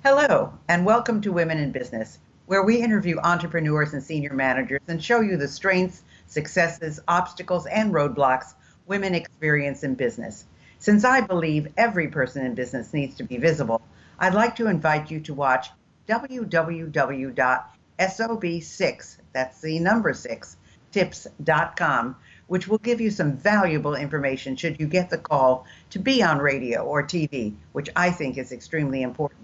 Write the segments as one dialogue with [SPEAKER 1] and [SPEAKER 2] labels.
[SPEAKER 1] Hello, and welcome to Women in Business, where we interview entrepreneurs and senior managers and show you the strengths, successes, obstacles, and roadblocks women experience in business. Since I believe every person in business needs to be visible, I'd like to invite you to watch www.sob6, that's the number 6, tips.com, which will give you some valuable information should you get the call to be on radio or TV, which I think is extremely important.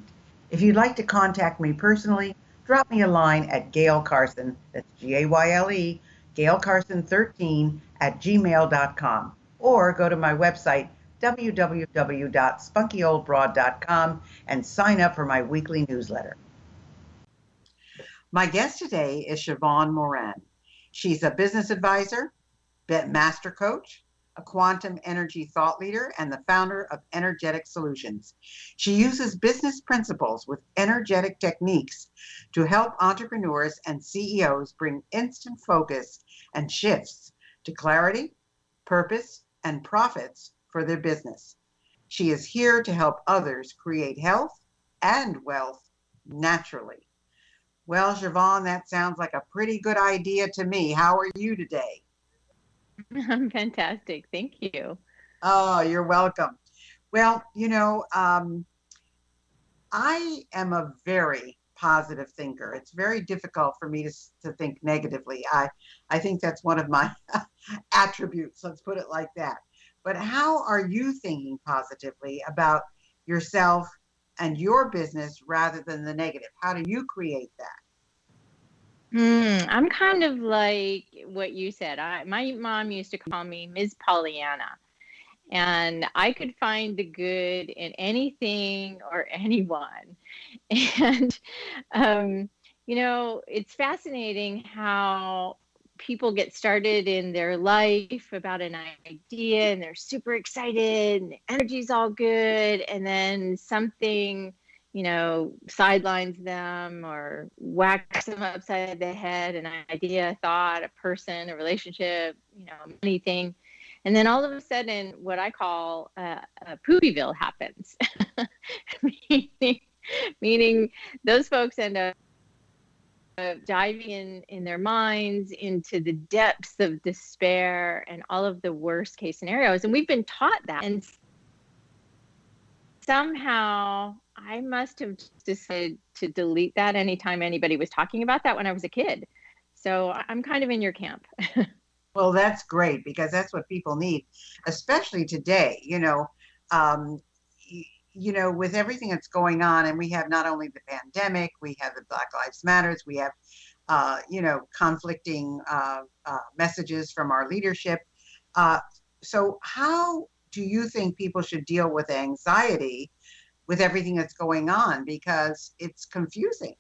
[SPEAKER 1] If you'd like to contact me personally, drop me a line at Gayle Carson, that's Gayle, Gayle Carson 13 at gmail.com, or go to my website, www.spunkyoldbroad.com, and sign up for my weekly newsletter. My guest today is Sheevaun Moran. She's a business advisor, master coach, a quantum energy thought leader, and the founder of Energetic Solutions. She uses business principles with energetic techniques to help entrepreneurs and CEOs bring instant focus and shifts to clarity, purpose, and profits for their business. She is here to help others create health and wealth naturally. Well, Sheevaun, that sounds like a pretty good idea to me. How are you today?
[SPEAKER 2] I'm fantastic. Thank you.
[SPEAKER 1] Oh, you're welcome. Well, I am a very positive thinker. It's very difficult for me to think negatively. I think that's one of my attributes. Let's put it like that. But how are you thinking positively about yourself and your business rather than the negative? How do you create that?
[SPEAKER 2] I'm kind of like what you said. My mom used to call me Ms. Pollyanna, and I could find the good in anything or anyone. And, it's fascinating how people get started in their life about an idea and they're super excited and the energy's all good. And then something sidelines them or whacks them upside the head, an idea, a thought, a person, a relationship, anything. And then all of a sudden, what I call a poopyville happens, meaning those folks end up diving in their minds into the depths of despair and all of the worst case scenarios. And we've been taught that. And somehow I must have decided to delete that anytime anybody was talking about that when I was a kid. So I'm kind of in your camp.
[SPEAKER 1] Well, that's great because that's what people need, especially today, with everything that's going on. And we have not only the pandemic, we have the Black Lives Matters, we have, conflicting messages from our leadership. So how do you think people should deal with anxiety with everything that's going on? Because it's confusing.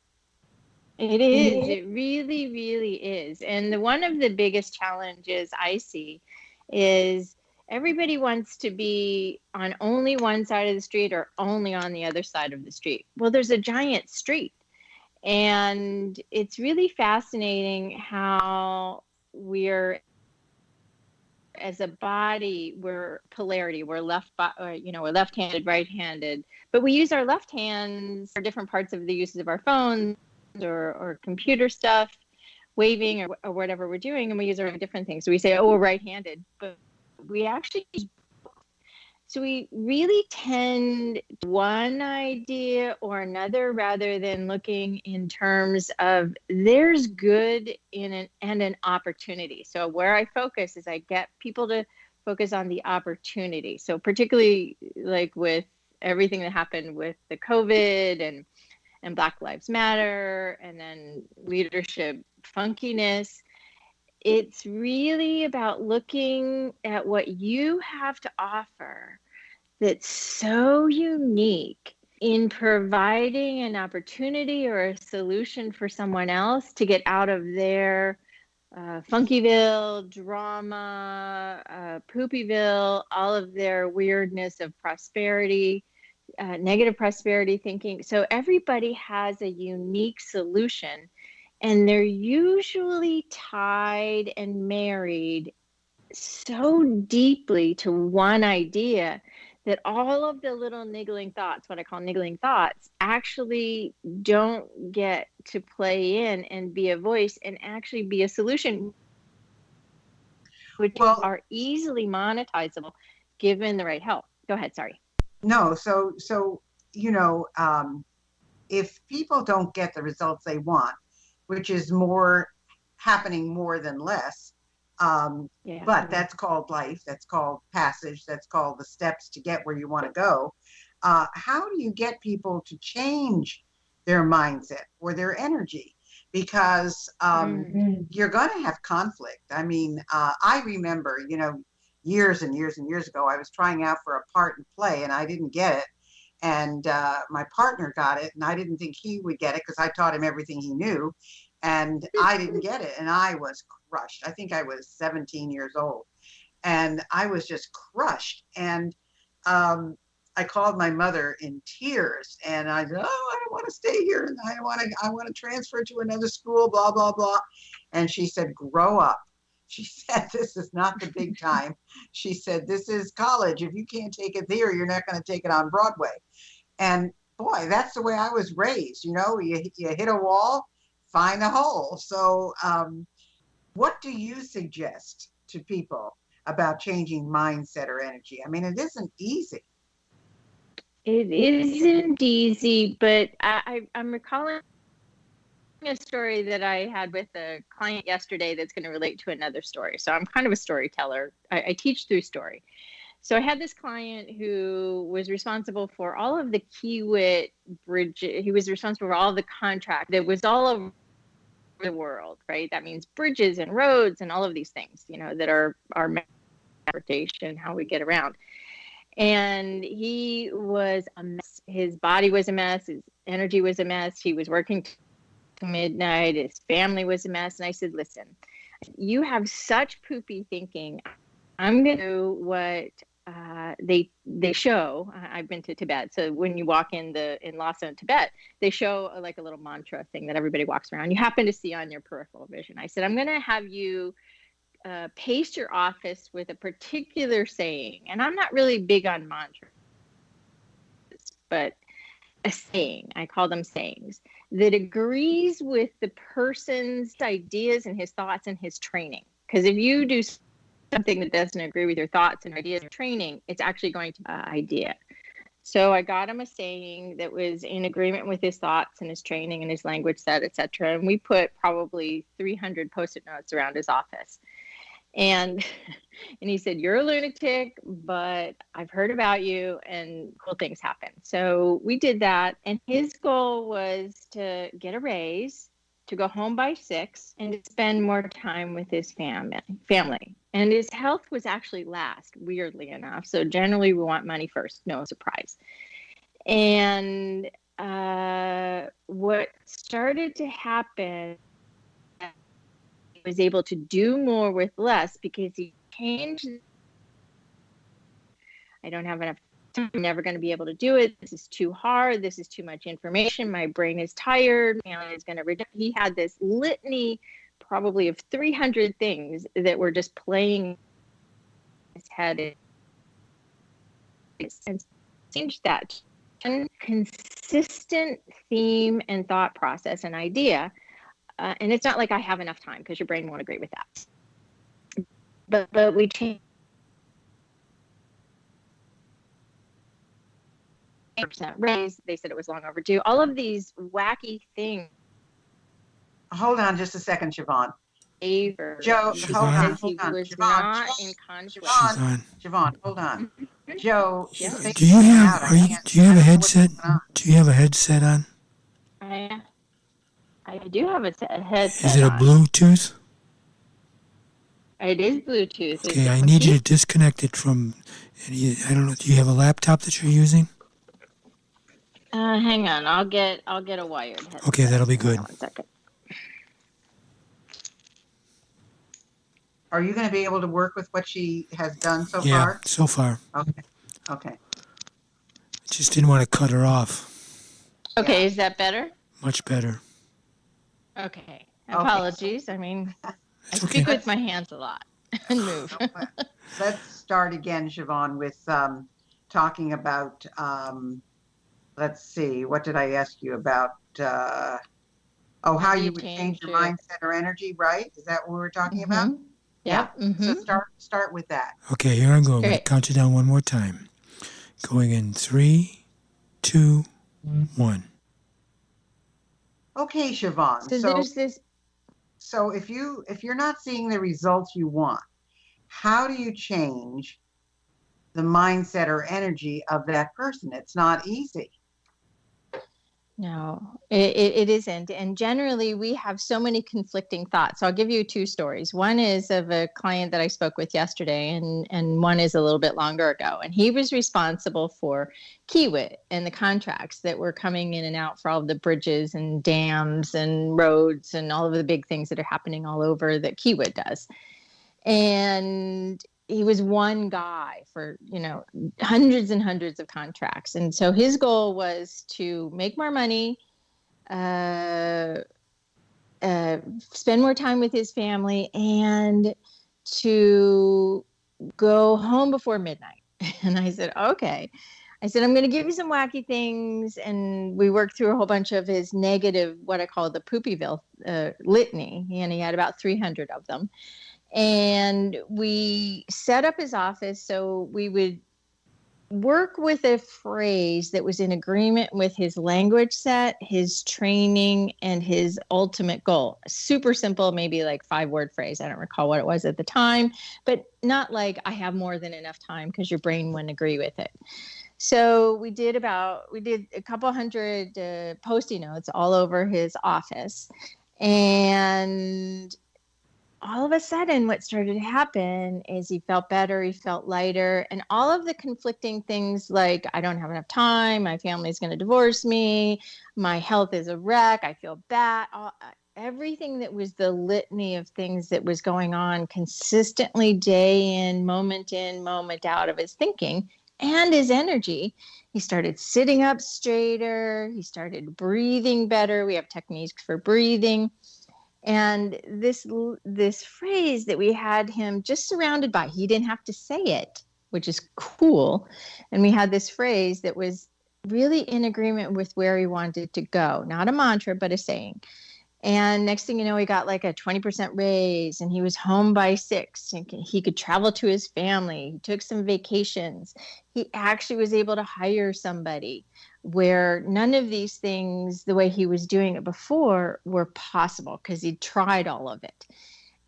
[SPEAKER 2] It is. It really, really is. And one of the biggest challenges I see is everybody wants to be on only one side of the street or only on the other side of the street. Well, there's a giant street. And it's really fascinating how as a body, we're polarity. We're we're left-handed, right-handed, but we use our left hands for different parts of the uses of our phones or computer stuff, waving or whatever we're doing, and we use our different things. So we say, oh, we're right-handed, but we actually use both. So we really tend to one idea or another rather than looking in terms of there's good and an opportunity. So where I focus is I get people to focus on the opportunity. So particularly like with everything that happened with the COVID and Black Lives Matter and then leadership funkiness, it's really about looking at what you have to offer that's so unique in providing an opportunity or a solution for someone else to get out of their Funkyville, drama, Poopyville, all of their weirdness of prosperity, negative prosperity thinking. So everybody has a unique solution, and they're usually tied and married so deeply to one idea that all of the little niggling thoughts, what I call niggling thoughts, actually don't get to play in and be a voice and actually be a solution, which are easily monetizable given the right help. Go ahead. Sorry.
[SPEAKER 1] No, so if people don't get the results they want, which is more happening more than less, but that's called life, that's called passage, that's called the steps to get where you want to go. How do you get people to change their mindset or their energy? Because you're going to have conflict. I mean, I remember, years and years and years ago, I was trying out for a part in play and I didn't get it. And my partner got it, and I didn't think he would get it because I taught him everything he knew, and I didn't get it, and I was crushed. I think I was 17 years old, and I was just crushed. And I called my mother in tears, and I said, "Oh, I don't want to stay here, and I want to transfer to another school, blah blah blah." And she said, "Grow up." She said, "This is not the big time." She said, "This is college. If you can't take it there, you're not going to take it on Broadway." And boy, that's the way I was raised. You hit a wall, find a hole. So what do you suggest to people about changing mindset or energy? I mean, it isn't easy.
[SPEAKER 2] It isn't easy, but I'm recalling a story that I had with a client yesterday that's going to relate to another story. So I'm kind of a storyteller. I teach through story. So I had this client who was responsible for all of the Kiewit bridges. He was responsible for all the contract that was all over the world, right? That means bridges and roads and all of these things, that are our transportation, how we get around. And he was a mess. His body was a mess. His energy was a mess. He was working to midnight. His family was a mess. And I said, "Listen, you have such poopy thinking. I'm going to do what they show." I've been to Tibet. So when you walk in Lhasa, Tibet, they show like a little mantra thing that everybody walks around. You happen to see on your peripheral vision. I said, "I'm going to have you paste your office with a particular saying." And I'm not really big on mantras, but a saying, I call them sayings, that agrees with the person's ideas and his thoughts and his training. Because if you do something that doesn't agree with your thoughts and ideas and training, it's actually going to be an idea. So I got him a saying that was in agreement with his thoughts and his training and his language set, etc. And we put probably 300 Post-it notes around his office. And he said, "You're a lunatic, but I've heard about you and cool things happen." So we did that. And his goal was to get a raise, to go home by 6, and to spend more time with his family. And his health was actually last, weirdly enough. So generally we want money first, no surprise. And what started to happen, he was able to do more with less because he changed. "I don't have enough time. I'm never going to be able to do it. This is too hard. This is too much information. My brain is tired. It's going to." He had this litany, probably of 300 things that were just playing in his head. And changed that consistent theme and thought process and idea. And it's not like I have enough time, because your brain won't agree with that. But we changed. % raise. They said it was long overdue. All of these wacky things.
[SPEAKER 1] Hold on just a second, Sheevaun.
[SPEAKER 2] Joe,
[SPEAKER 1] hold on.
[SPEAKER 2] He was not in conflict.
[SPEAKER 1] Sheevaun, hold on. Joe,
[SPEAKER 3] do you have a headset? Do you have a headset on?
[SPEAKER 2] I do have a headset.
[SPEAKER 3] Is it a Bluetooth?
[SPEAKER 2] It is Bluetooth.
[SPEAKER 3] Okay, I need you to disconnect it from. I don't know. Do you have a laptop that you're using?
[SPEAKER 2] Hang on. I'll get a wired headset.
[SPEAKER 3] Okay, that'll be good.
[SPEAKER 2] 1 second.
[SPEAKER 1] Are you going to be able to work with what she has done so far?
[SPEAKER 3] Yeah, so far.
[SPEAKER 1] Okay.
[SPEAKER 3] I just didn't want to cut her off.
[SPEAKER 2] Okay, yeah. Is that better?
[SPEAKER 3] Much better.
[SPEAKER 2] Okay. Apologies. I mean, I speak with my hands a lot and move.
[SPEAKER 1] Let's start again, Sheevaun, with talking about, let's see, what did I ask you about? How you would change your mindset or energy, right? Is that what we're talking about?
[SPEAKER 2] Yeah.
[SPEAKER 1] So start with that.
[SPEAKER 3] Okay, here I go. I'm going to count you down one more time. Going in 3, 2, 1.
[SPEAKER 1] Okay, Sheevaun.
[SPEAKER 2] So there's this.
[SPEAKER 1] So if you're not seeing the results you want, how do you change the mindset or energy of that person? It's not easy.
[SPEAKER 2] No, it isn't. And generally, we have so many conflicting thoughts. So I'll give you 2 stories. One is of a client that I spoke with yesterday, and one is a little bit longer ago. And he was responsible for Kiewit and the contracts that were coming in and out for all of the bridges and dams and roads and all of the big things that are happening all over that Kiewit does. And he was one guy for, hundreds and hundreds of contracts. And so his goal was to make more money, spend more time with his family, and to go home before midnight. And I said, okay. I said, I'm going to give you some wacky things. And we worked through a whole bunch of his negative, what I call the Poopyville litany. And he had about 300 of them. And we set up his office so we would work with a phrase that was in agreement with his language set, his training, and his ultimate goal. Super simple, maybe like 5-word phrase. I don't recall what it was at the time, but not like I have more than enough time, because your brain wouldn't agree with it. So we did a couple hundred Post-it notes all over his office. And all of a sudden, what started to happen is he felt better, he felt lighter, and all of the conflicting things like, I don't have enough time, my family's going to divorce me, my health is a wreck, I feel bad, everything that was the litany of things that was going on consistently day in, moment out of his thinking and his energy. He started sitting up straighter, he started breathing better. We have techniques for breathing. And this phrase that we had him just surrounded by, he didn't have to say it, which is cool. And we had this phrase that was really in agreement with where he wanted to go. Not a mantra, but a saying. And next thing you know, he got like a 20% raise, and he was home by 6. And he could travel to his family. He took some vacations. He actually was able to hire somebody, where none of these things, the way he was doing it before, were possible, because he tried all of it.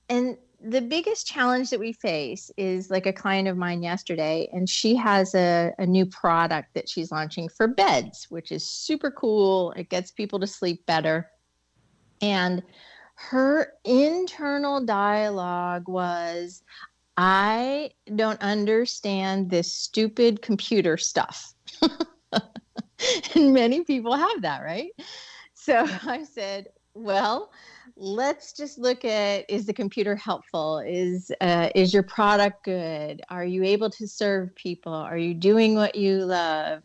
[SPEAKER 2] And the biggest challenge that we face is like a client of mine yesterday, and she has a new product that she's launching for beds, which is super cool. It gets people to sleep better. And her internal dialogue was, I don't understand this stupid computer stuff. And many people have that, right? So I said, well, let's just look at, is the computer helpful? Is your product good? Are you able to serve people? Are you doing what you love?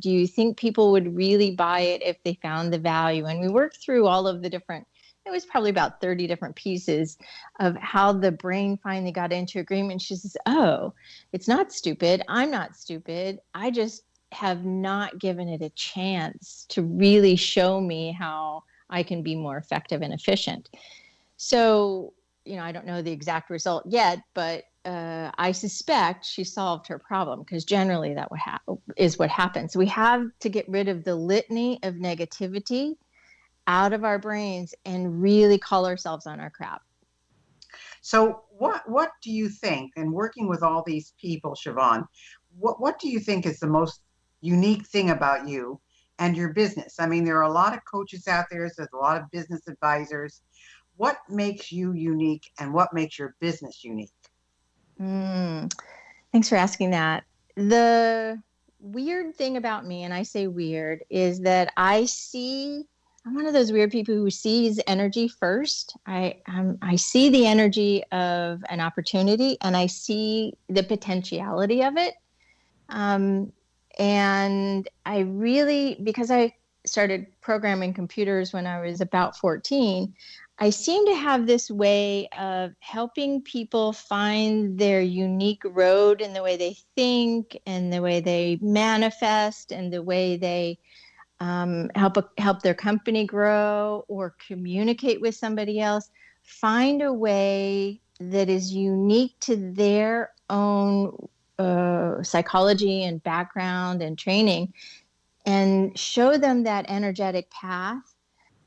[SPEAKER 2] Do you think people would really buy it if they found the value? And we worked through all of the different, it was probably about 30 different pieces of how the brain finally got into agreement. She says, oh, it's not stupid. I'm not stupid. I just have not given it a chance to really show me how I can be more effective and efficient. So, I don't know the exact result yet, but I suspect she solved her problem, because generally that is what happens. We have to get rid of the litany of negativity out of our brains and really call ourselves on our crap.
[SPEAKER 1] So what do you think, and working with all these people, Sheevaun, what do you think is the most unique thing about you and your business? I mean, there are a lot of coaches out there, so there's a lot of business advisors. What makes you unique, and what makes your business unique?
[SPEAKER 2] Thanks for asking that. The weird thing about me, and I say weird, is that I'm one of those weird people who sees energy first. I see the energy of an opportunity, and I see the potentiality of it. And I really, because I started programming computers when I was about 14, I seem to have this way of helping people find their unique road in the way they think and the way they manifest and the way they help their company grow or communicate with somebody else. Find a way that is unique to their own psychology and background and training, and show them that energetic path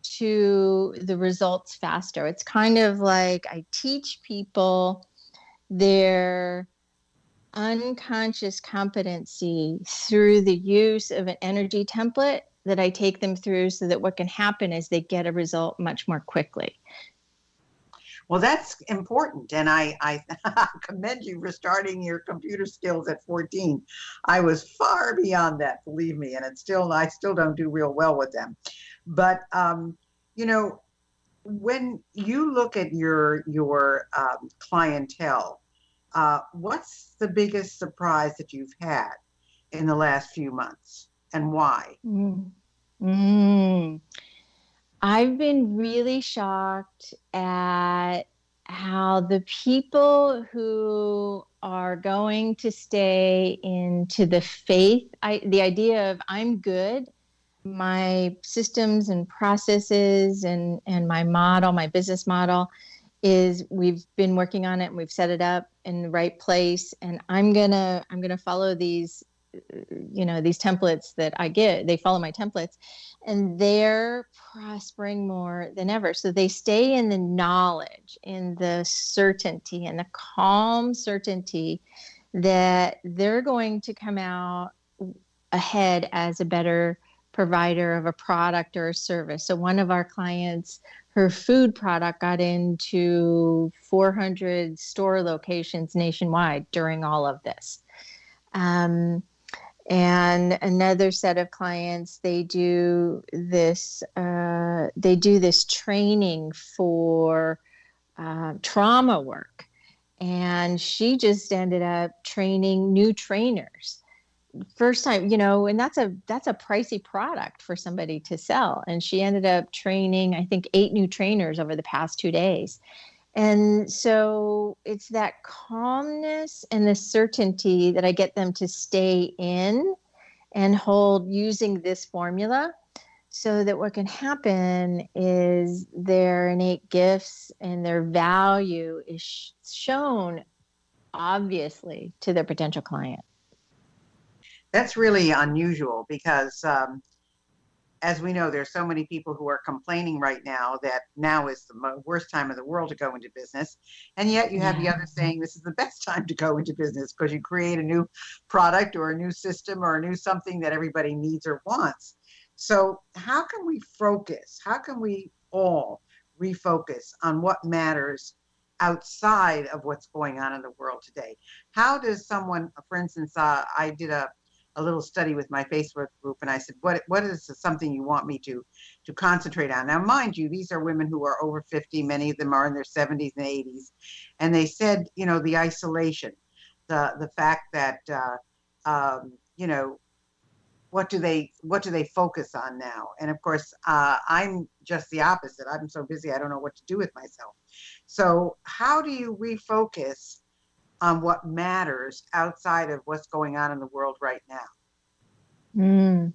[SPEAKER 2] to the results faster. It's kind of like I teach people their unconscious competency through the use of an energy template that I take them through, so that what can happen is they get a result much more quickly.
[SPEAKER 1] Well, that's important. And I commend you for starting your computer skills at 14. I was far beyond that, believe me. And I still don't do real well with them. But, when you look at your clientele, what's the biggest surprise that you've had in the last few months, and why?
[SPEAKER 2] I've been really shocked at how the people who are going to stay into the faith, the idea of I'm good, my systems and processes and my model, my business model is, we've been working on it and we've set it up in the right place, and I'm gonna follow these these templates that I get. They follow my templates, and they're prospering more than ever. So they stay in the knowledge, in the certainty, and the calm certainty that they're going to come out ahead as a better provider of a product or a service. So one of our clients, her food product got into 400 store locations nationwide during all of this. And another set of clients, they do this training for trauma work, and she just ended up training new trainers. First time, and that's a pricey product for somebody to sell. And she ended up training, I think, 8 new trainers over the past 2 days. And so it's that calmness and the certainty that I get them to stay in and hold using this formula, so that what can happen is their innate gifts and their value is shown obviously to their potential client.
[SPEAKER 1] That's really unusual because, as we know, there's so many people who are complaining right now that now is the worst time of the world to go into business. And yet you have the other saying this is the best time to go into business, because you create a new product or a new system or a new something that everybody needs or wants. So how can we focus? How can we all refocus on what matters outside of what's going on in the world today? How does someone, for instance, I did a little study with my Facebook group, and I said, what is something you want me to concentrate on? Now, mind you, these are women who are over 50. Many of them are in their 70s and 80s. And they said, the isolation, the fact that, what do they focus on now? And of course, I'm just the opposite. I'm so busy, I don't know what to do with myself. So how do you refocus on what matters outside of what's going on in the world right now?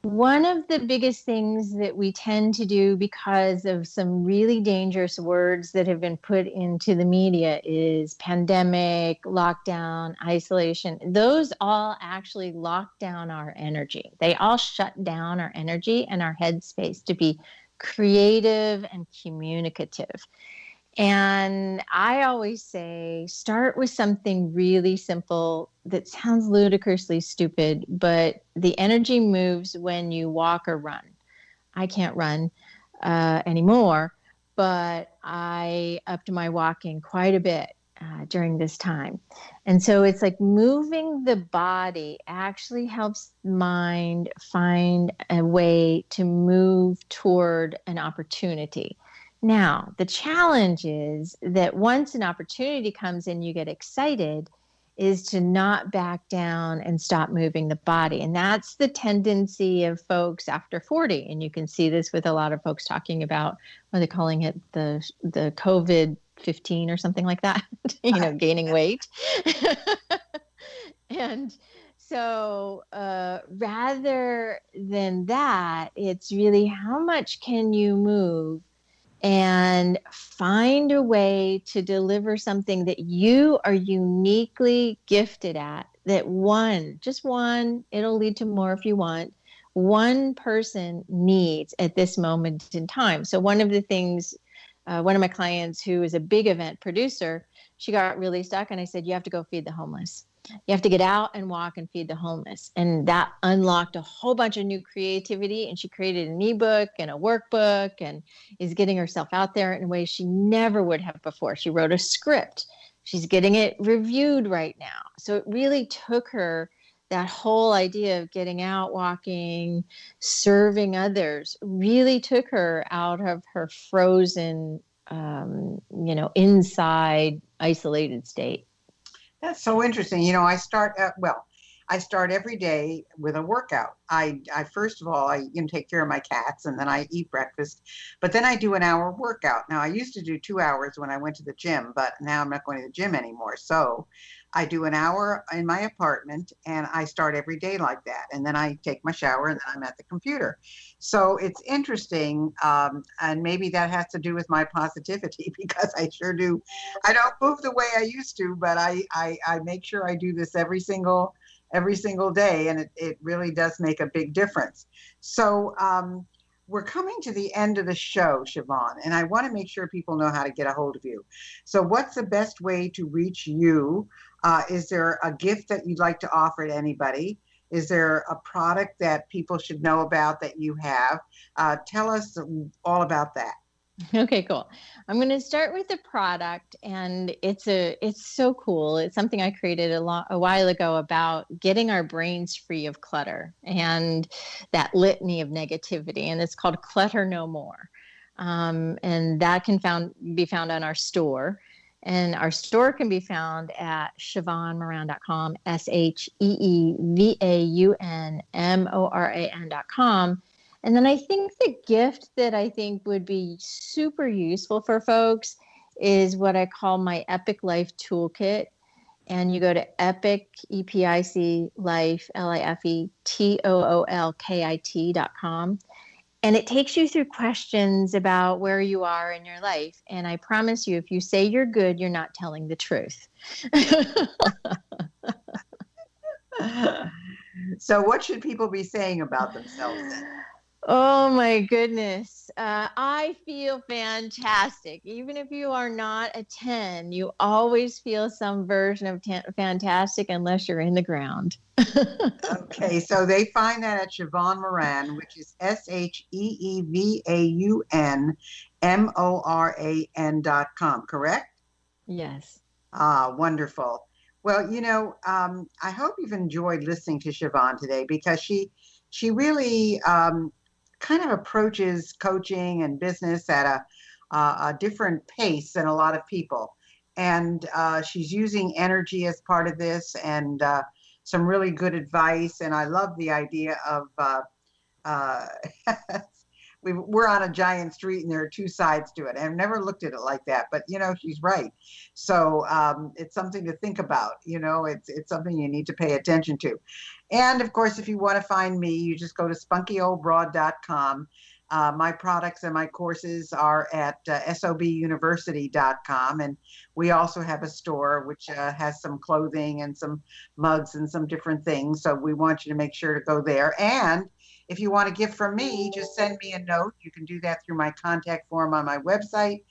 [SPEAKER 2] One of the biggest things that we tend to do, because of some really dangerous words that have been put into the media, is pandemic, lockdown, isolation. Those all actually lock down our energy. They all shut down our energy and our headspace to be creative and communicative. And I always say, start with something really simple that sounds ludicrously stupid, but the energy moves when you walk or run. I can't run anymore, but I upped my walking quite a bit during this time. And so it's like moving the body actually helps the mind find a way to move toward an opportunity. Now, the challenge is that once an opportunity comes in, you get excited, is to not back down and stop moving the body. And that's the tendency of folks after 40. And you can see this with a lot of folks talking about, what are they calling it, the COVID 15 or something like that, gaining weight. And so rather than that, it's really how much can you move and find a way to deliver something that you are uniquely gifted at, that just one, it'll lead to more if you want, one person needs at this moment in time. So one of the things, one of my clients who is a big event producer, she got really stuck and I said, you have to go feed the homeless. You have to get out and walk and feed the homeless. And that unlocked a whole bunch of new creativity. And she created an ebook and a workbook and is getting herself out there in ways she never would have before. She wrote a script. She's getting it reviewed right now. So it really took her, that whole idea of getting out, walking, serving others, really took her out of her frozen, inside isolated state.
[SPEAKER 1] That's so interesting. I start every day with a workout. I first of all, I take care of my cats and then I eat breakfast, but then I do an hour workout. Now I used to do 2 hours when I went to the gym, but now I'm not going to the gym anymore. So I do an hour in my apartment and I start every day like that. And then I take my shower and then I'm at the computer. So it's interesting. And maybe that has to do with my positivity because I sure do. I don't move the way I used to, but I make sure I do this every single day. And it really does make a big difference. So we're coming to the end of the show, Sheevaun, and I want to make sure people know how to get a hold of you. So what's the best way to reach you? Is there a gift that you'd like to offer to anybody? Is there a product that people should know about that you have? Tell us all about that.
[SPEAKER 2] Okay, cool. I'm going to start with the product, and it's so cool. It's something I created a while ago about getting our brains free of clutter and that litany of negativity. And it's called Clutter No More. And that can be found on our store. And our store can be found at SheevaunMoran.com, SheevaunMoran.com. And then I think the gift that I think would be super useful for folks is what I call my Epic Life Toolkit. And you go to Epic, EPIC, Life, LIFETOOLKIT.com. And it takes you through questions about where you are in your life. And I promise you, if you say you're good, you're not telling the truth.
[SPEAKER 1] So what should people be saying about themselves then?
[SPEAKER 2] Oh my goodness. I feel fantastic. Even if you are not a 10, you always feel some version of fantastic unless you're in the ground.
[SPEAKER 1] Okay, so they find that at Sheevaun Moran, which is SheevaunMoran.com, correct?
[SPEAKER 2] Yes.
[SPEAKER 1] Wonderful. Well, I hope you've enjoyed listening to Sheevaun today because she really kind of approaches coaching and business at a different pace than a lot of people. And she's using energy as part of this and some really good advice. And I love the idea of we're on a giant street and there are two sides to it. I've never looked at it like that, but she's right. So it's something to think about. It's something you need to pay attention to. And of course, if you want to find me, you just go to spunkyoldbroad.com. My products and my courses are at sobuniversity.com. And we also have a store which has some clothing and some mugs and some different things. So we want you to make sure to go there. And if you want a gift from me, just send me a note. You can do that through my contact form on my website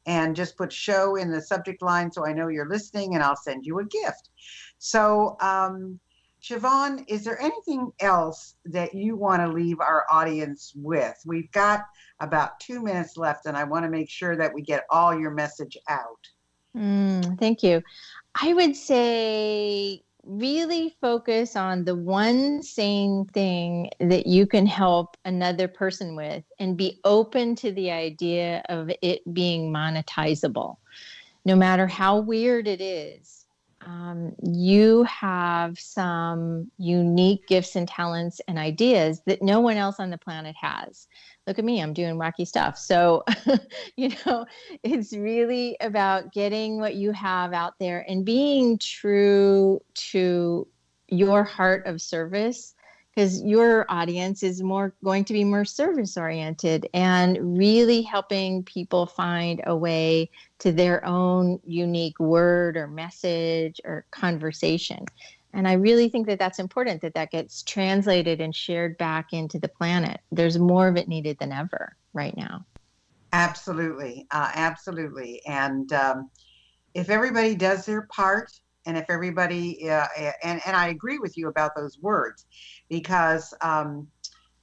[SPEAKER 1] and just put show in the subject line so I know you're listening and I'll send you a gift. So, Sheevaun, is there anything else that you want to leave our audience with? We've got about 2 minutes left and I want to make sure that we get all your message out.
[SPEAKER 2] Thank you. I would say really focus on the one sane thing that you can help another person with and be open to the idea of it being monetizable. No matter how weird it is, you have some unique gifts and talents and ideas that no one else on the planet has. Look at me, I'm doing wacky stuff. So, it's really about getting what you have out there and being true to your heart of service, because your audience is going to be more service oriented and really helping people find a way to their own unique word or message or conversation. And I really think that that's important, that gets translated and shared back into the planet. There's more of it needed than ever right now.
[SPEAKER 1] Absolutely. Absolutely. And if everybody does their part, and if everybody, and I agree with you about those words, because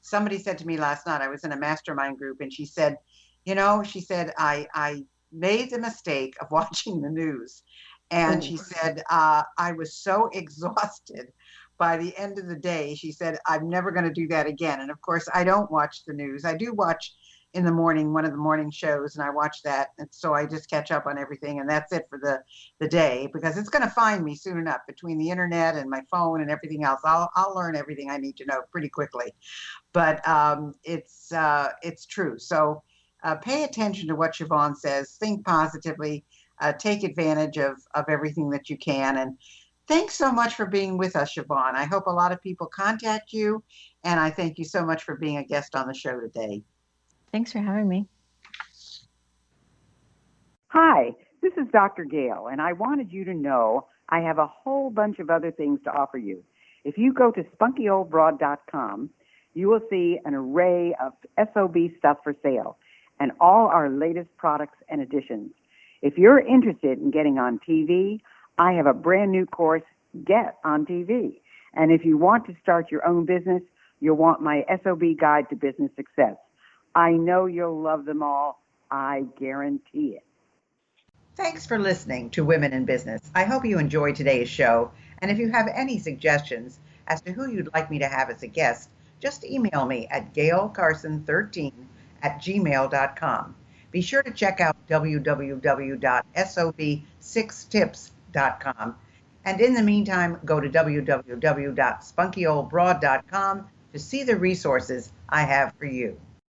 [SPEAKER 1] somebody said to me last night, I was in a mastermind group, and she said, I made the mistake of watching the news. And she said, I was so exhausted by the end of the day. She said, I'm never going to do that again. And of course, I don't watch the news. I do watch in the morning, one of the morning shows, and I watch that. And so I just catch up on everything. And that's it for the day, because it's going to find me soon enough between the internet and my phone and everything else. I'll learn everything I need to know pretty quickly. But it's true. So pay attention to what Sheevaun says. Think positively. Take advantage of everything that you can. And thanks so much for being with us, Sheevaun. I hope a lot of people contact you. And I thank you so much for being a guest on the show today.
[SPEAKER 2] Thanks for having me.
[SPEAKER 4] Hi, this is Dr. Gayle, and I wanted you to know I have a whole bunch of other things to offer you. If you go to spunkyoldbroad.com, you will see an array of SOB stuff for sale and all our latest products and additions. If you're interested in getting on TV, I have a brand new course, Get on TV. And if you want to start your own business, you'll want my SOB Guide to Business Success. I know you'll love them all. I guarantee it.
[SPEAKER 1] Thanks for listening to Women in Business. I hope you enjoyed today's show. And if you have any suggestions as to who you'd like me to have as a guest, just email me at gaylecarson13@gmail.com. Be sure to check out www.sob6tips.com. And in the meantime, go to www.spunkyoldbroad.com to see the resources I have for you.